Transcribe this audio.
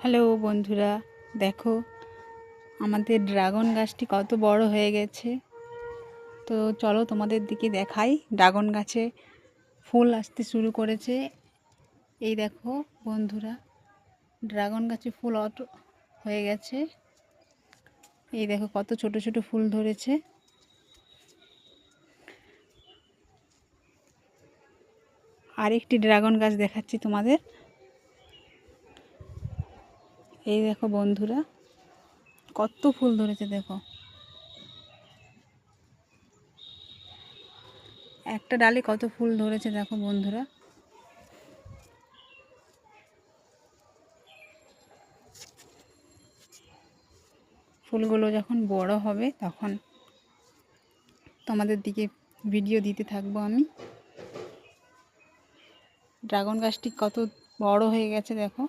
Hello বন্ধুরা, দেখো আমাদের ড্রাগন গাছটি কত বড় হয়ে গেছে। তো চলো তোমাদের দিকে দেখাই। ড্রাগন গাছে ফুল আসতে শুরু করেছে। এই দেখো বন্ধুরা, ড্রাগন গাছে ফুল হয়ে গেছে। এই দেখো কত ছোট ছোট ফুল ধরেছে। আরেকটি ড্রাগন গাছ দেখাচ্ছি তোমাদের। এই দেখো বন্ধুরা, কত ফুল ধরেছে দেখো। একটা ডালে কত ফুল ধরেছে দেখো বন্ধুরা। ফুলগুলো যখন বড় হবে তখন তোমাদের দিকে ভিডিও দিতে থাকবো আমি। ড্রাগন গাছটি কত বড় হয়ে গেছে দেখো।